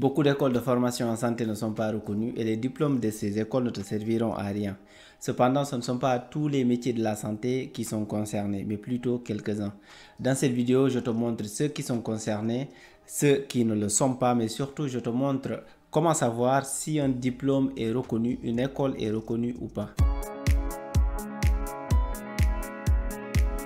Beaucoup d'écoles de formation en santé ne sont pas reconnues et les diplômes de ces écoles ne te serviront à rien. Cependant, ce ne sont pas tous les métiers de la santé qui sont concernés, mais plutôt quelques-uns. Dans cette vidéo, je te montre ceux qui sont concernés, ceux qui ne le sont pas, mais surtout, je te montre comment savoir si un diplôme est reconnu, une école est reconnue ou pas.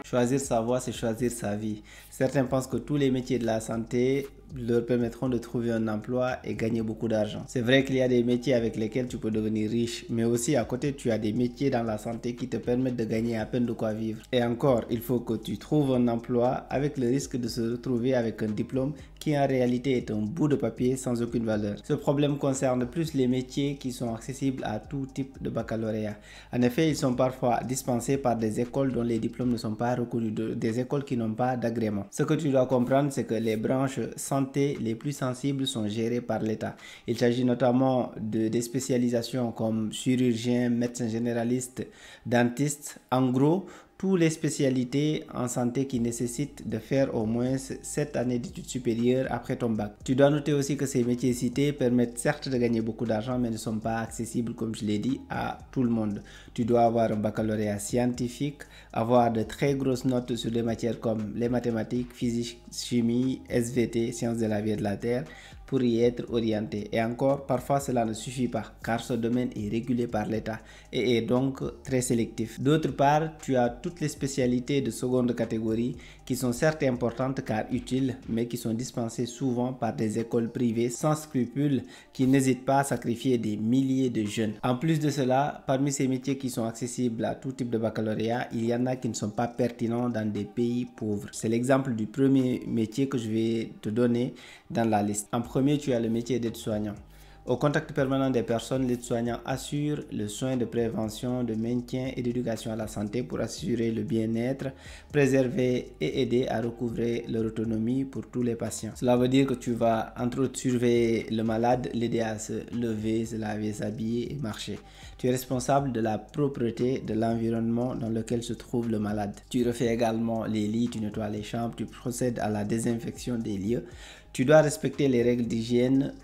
Choisir sa voie, c'est choisir sa vie. Certains pensent que tous les métiers de la santé leur permettront de trouver un emploi et gagner beaucoup d'argent. C'est vrai qu'il y a des métiers avec lesquels tu peux devenir riche, mais aussi à côté, tu as des métiers dans la santé qui te permettent de gagner à peine de quoi vivre. Et encore, il faut que tu trouves un emploi avec le risque de se retrouver avec un diplôme qui en réalité est un bout de papier sans aucune valeur. Ce problème concerne plus les métiers qui sont accessibles à tout type de baccalauréat. En effet, ils sont parfois dispensés par des écoles dont les diplômes ne sont pas reconnus, des écoles qui n'ont pas d'agrément. Ce que tu dois comprendre, c'est que les branches santé les plus sensibles sont gérées par l'État. Il s'agit notamment des spécialisations comme chirurgien, médecin généraliste, dentiste. En gros, toutes les spécialités en santé qui nécessitent de faire au moins 7 années d'études supérieures après ton bac. Tu dois noter aussi que ces métiers cités permettent certes de gagner beaucoup d'argent, mais ne sont pas accessibles, comme je l'ai dit, à tout le monde. Tu dois avoir un baccalauréat scientifique, avoir de très grosses notes sur des matières comme les mathématiques, physique, chimie, SVT, sciences de la vie et de la terre, pour y être orienté. Et encore, parfois cela ne suffit pas, car ce domaine est régulé par l'État et est donc très sélectif. D'autre part, tu as toutes les spécialités de seconde catégorie qui sont certes importantes car utiles, mais qui sont dispensées souvent par des écoles privées sans scrupules qui n'hésitent pas à sacrifier des milliers de jeunes. En plus de cela, parmi ces métiers qui sont accessibles à tout type de baccalauréat, il y en a qui ne sont pas pertinents dans des pays pauvres. C'est l'exemple du premier métier que je vais te donner dans la liste. En premier, tu as le métier d'aide-soignant. Au contact permanent des personnes, l'aide-soignant assure le soin de prévention, de maintien et d'éducation à la santé pour assurer le bien-être, préserver et aider à recouvrer leur autonomie pour tous les patients. Cela veut dire que tu vas entre autres surveiller le malade, l'aider à se lever, se laver, s'habiller et marcher. Tu es responsable de la propreté de l'environnement dans lequel se trouve le malade. Tu refais également les lits, tu nettoies les chambres, tu procèdes à la désinfection des lieux. Tu dois respecter les règles d'hygiène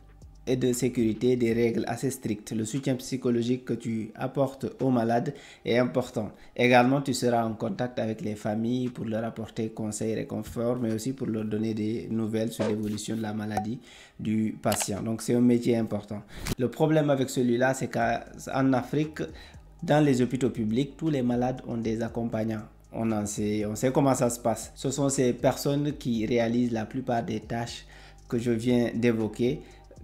et de sécurité, des règles assez strictes. Le soutien psychologique que tu apportes aux malades est important. Également, tu seras en contact avec les familles pour leur apporter conseils et réconfort, mais aussi pour leur donner des nouvelles sur l'évolution de la maladie du patient. Donc, c'est un métier important. Le problème avec celui-là, c'est qu'en Afrique, dans les hôpitaux publics, tous les malades ont des accompagnants. On sait comment ça se passe. Ce sont ces personnes qui réalisent la plupart des tâches que je viens d'évoquer,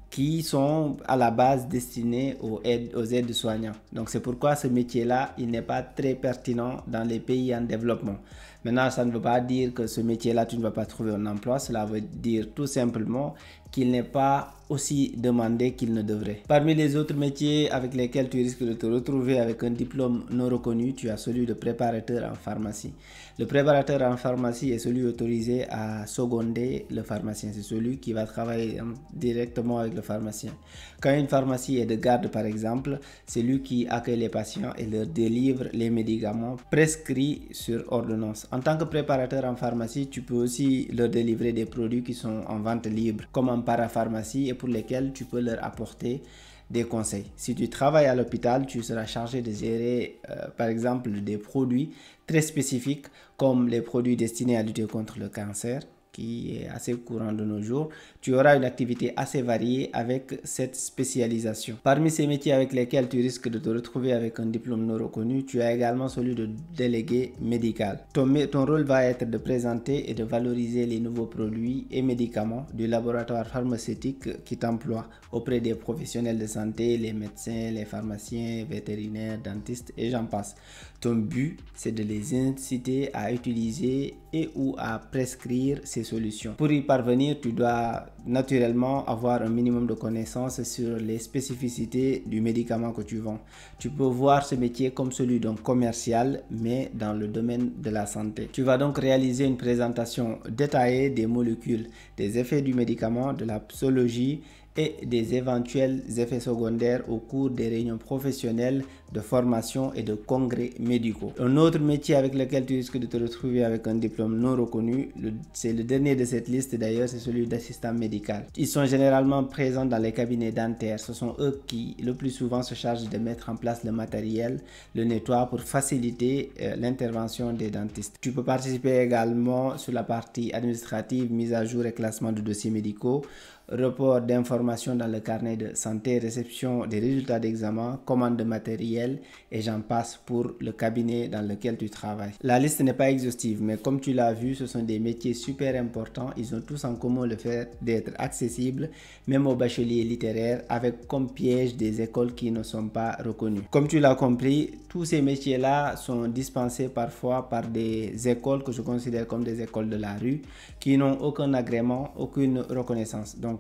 qui sont à la base destinés aux aides-soignants. Donc c'est pourquoi ce métier-là, il n'est pas très pertinent dans les pays en développement. Maintenant, ça ne veut pas dire que ce métier-là, tu ne vas pas trouver un emploi. Cela veut dire tout simplement qu'il n'est pas aussi demandé qu'il ne devrait. Parmi les autres métiers avec lesquels tu risques de te retrouver avec un diplôme non reconnu, tu as celui de préparateur en pharmacie. Le préparateur en pharmacie est celui autorisé à seconder le pharmacien. C'est celui qui va travailler directement avec le pharmacien. Quand une pharmacie est de garde, par exemple, c'est lui qui accueille les patients et leur délivre les médicaments prescrits sur ordonnance. En tant que préparateur en pharmacie, tu peux aussi leur délivrer des produits qui sont en vente libre, comme en parapharmacie, et pour lesquels tu peux leur apporter des conseils. Si tu travailles à l'hôpital, tu seras chargé de gérer par exemple des produits très spécifiques comme les produits destinés à lutter contre le cancer, qui est assez courant de nos jours. Tu auras une activité assez variée avec cette spécialisation. Parmi ces métiers avec lesquels tu risques de te retrouver avec un diplôme non reconnu, tu as également celui de délégué médical. Ton rôle va être de présenter et de valoriser les nouveaux produits et médicaments du laboratoire pharmaceutique qui t'emploie auprès des professionnels de santé, les médecins, les pharmaciens, vétérinaires, dentistes et j'en passe. Ton but, c'est de les inciter à utiliser et ou à prescrire ces solutions. Pour y parvenir, tu dois naturellement avoir un minimum de connaissances sur les spécificités du médicament que tu vends. Tu peux voir ce métier comme celui d'un commercial, mais dans le domaine de la santé. Tu vas donc réaliser une présentation détaillée des molécules, des effets du médicament, de la posologie et des éventuels effets secondaires au cours des réunions professionnelles, de formation et de congrès médicaux. Un autre métier avec lequel tu risques de te retrouver avec un diplôme non reconnu, c'est le dernier de cette liste d'ailleurs, c'est celui d'assistant médical. Ils sont généralement présents dans les cabinets dentaires. Ce sont eux qui le plus souvent se chargent de mettre en place le matériel, le nettoient pour faciliter l'intervention des dentistes. Tu peux participer également sur la partie administrative, mise à jour et classement de dossiers médicaux, report d'informations dans le carnet de santé, réception des résultats d'examen, commande de matériel et j'en passe pour le cabinet dans lequel tu travailles. La liste n'est pas exhaustive, mais comme tu l'as vu, ce sont des métiers super importants. Ils ont tous en commun le fait d'être accessibles, même aux bacheliers littéraires, avec comme piège des écoles qui ne sont pas reconnues. Comme tu l'as compris, tous ces métiers-là sont dispensés parfois par des écoles que je considère comme des écoles de la rue, qui n'ont aucun agrément, aucune reconnaissance. Donc,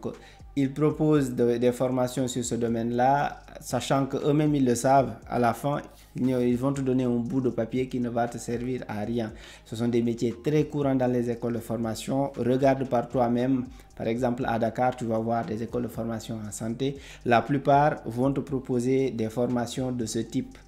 ils proposent des formations sur ce domaine-là, sachant qu'eux-mêmes ils le savent. À la fin, ils vont te donner un bout de papier qui ne va te servir à rien. Ce sont des métiers très courants dans les écoles de formation. Regarde par toi-même. Par exemple, à Dakar, tu vas voir des écoles de formation en santé. La plupart vont te proposer des formations de ce type.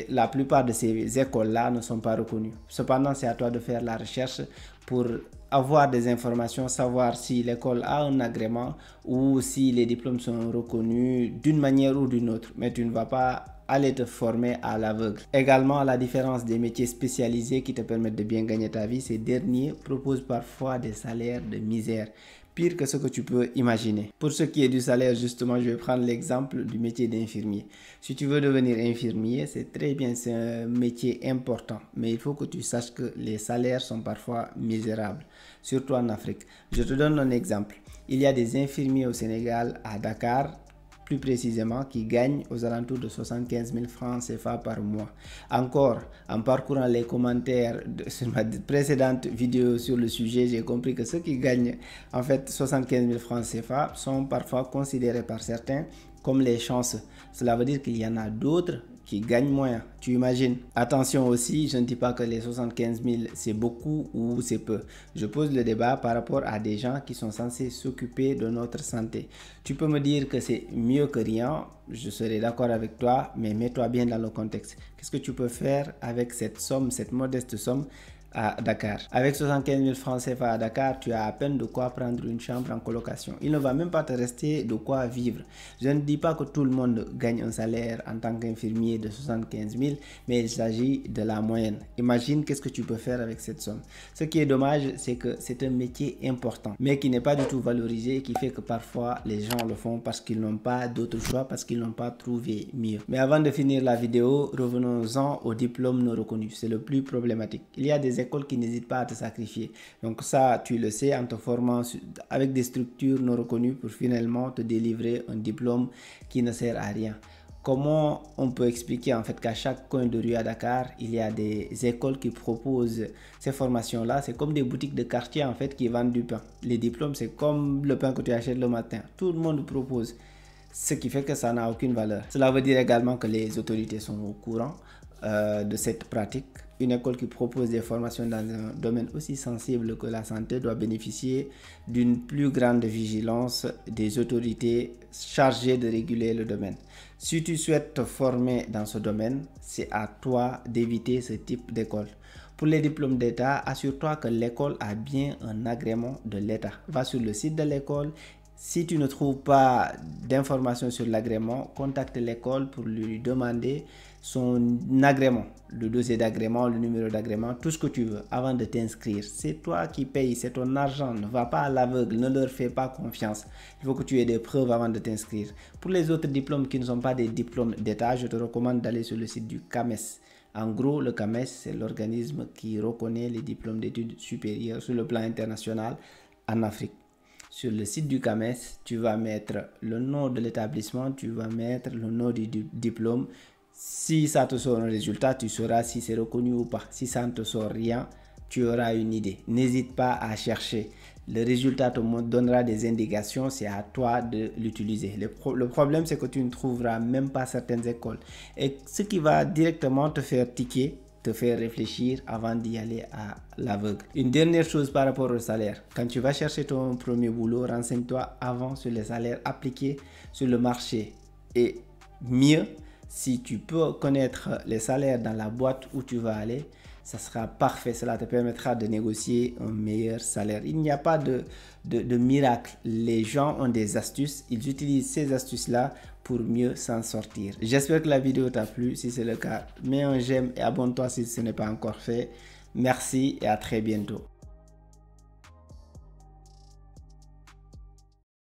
La plupart de ces écoles-là ne sont pas reconnues. Cependant, c'est à toi de faire la recherche pour avoir des informations, savoir si l'école a un agrément ou si les diplômes sont reconnus d'une manière ou d'une autre. Mais tu ne vas pas aller te former à l'aveugle. Également, à la différence des métiers spécialisés qui te permettent de bien gagner ta vie, ces derniers proposent parfois des salaires de misère. Pire que ce que tu peux imaginer. Pour ce qui est du salaire, justement, je vais prendre l'exemple du métier d'infirmier. Si tu veux devenir infirmier, c'est très bien, c'est un métier important. Mais il faut que tu saches que les salaires sont parfois misérables, surtout en Afrique. Je te donne un exemple. Il y a des infirmiers au Sénégal, à Dakar, plus précisément, qui gagnent aux alentours de 75 000 francs CFA par mois. Encore, en parcourant les commentaires sur ma précédente vidéo sur le sujet, j'ai compris que ceux qui gagnent en fait 75 000 francs CFA sont parfois considérés par certains comme les chanceux. Cela veut dire qu'il y en a d'autres qui gagnent moins. Tu imagines? Attention aussi, je ne dis pas que les 75 000 c'est beaucoup ou c'est peu. Je pose le débat par rapport à des gens qui sont censés s'occuper de notre santé. Tu peux me dire que c'est mieux que rien, je serai d'accord avec toi, mais mets-toi bien dans le contexte. Qu'est-ce que tu peux faire avec cette somme, cette modeste somme à Dakar? Avec 75 000 francs CFA à Dakar, tu as à peine de quoi prendre une chambre en colocation. Il ne va même pas te rester de quoi vivre. Je ne dis pas que tout le monde gagne un salaire en tant qu'infirmier de 75 000, mais il s'agit de la moyenne. Imagine qu'est-ce que tu peux faire avec cette somme. Ce qui est dommage, c'est que c'est un métier important, mais qui n'est pas du tout valorisé, qui fait que parfois les gens le font parce qu'ils n'ont pas d'autre choix, parce qu'ils n'ont pas trouvé mieux. Mais avant de finir la vidéo, revenons-en au diplôme non reconnu. C'est le plus problématique. Il y a des écoles qui n'hésitent pas à te sacrifier. Donc ça, tu le sais en te formant avec des structures non reconnues pour finalement te délivrer un diplôme qui ne sert à rien. Comment on peut expliquer en fait qu'à chaque coin de rue à Dakar, il y a des écoles qui proposent ces formations-là? C'est comme des boutiques de quartier en fait qui vendent du pain. Les diplômes, c'est comme le pain que tu achètes le matin. Tout le monde propose, ce qui fait que ça n'a aucune valeur. Cela veut dire également que les autorités sont au courant de cette pratique. Une école qui propose des formations dans un domaine aussi sensible que la santé doit bénéficier d'une plus grande vigilance des autorités chargées de réguler le domaine. Si tu souhaites te former dans ce domaine, c'est à toi d'éviter ce type d'école. Pour les diplômes d'État, assure-toi que l'école a bien un agrément de l'État. Va sur le site de l'école. Si tu ne trouves pas d'informations sur l'agrément, contacte l'école pour lui demander son agrément, le dossier d'agrément, le numéro d'agrément, tout ce que tu veux avant de t'inscrire. C'est toi qui payes, c'est ton argent. Ne va pas à l'aveugle, ne leur fais pas confiance. Il faut que tu aies des preuves avant de t'inscrire. Pour les autres diplômes qui ne sont pas des diplômes d'État, je te recommande d'aller sur le site du CAMES. En gros, le CAMES, c'est l'organisme qui reconnaît les diplômes d'études supérieures sur le plan international en Afrique. Sur le site du CAMES, tu vas mettre le nom de l'établissement, tu vas mettre le nom du diplôme. Si ça te sort un résultat, tu sauras si c'est reconnu ou pas. Si ça ne te sort rien, tu auras une idée. N'hésite pas à chercher. Le résultat te donnera des indications, c'est à toi de l'utiliser. Le problème, c'est que tu ne trouveras même pas certaines écoles. Et ce qui va directement te faire tiquer, te faire réfléchir avant d'y aller à l'aveugle. Une dernière chose par rapport au salaire. Quand tu vas chercher ton premier boulot, renseigne-toi avant sur les salaires appliqués sur le marché. Et mieux, si tu peux connaître les salaires dans la boîte où tu vas aller, ça sera parfait. Cela te permettra de négocier un meilleur salaire. Il n'y a pas de miracle. Les gens ont des astuces. Ils utilisent ces astuces-là pour mieux s'en sortir. J'espère que la vidéo t'a plu. Si c'est le cas, mets un j'aime et abonne-toi si ce n'est pas encore fait. Merci et à très bientôt.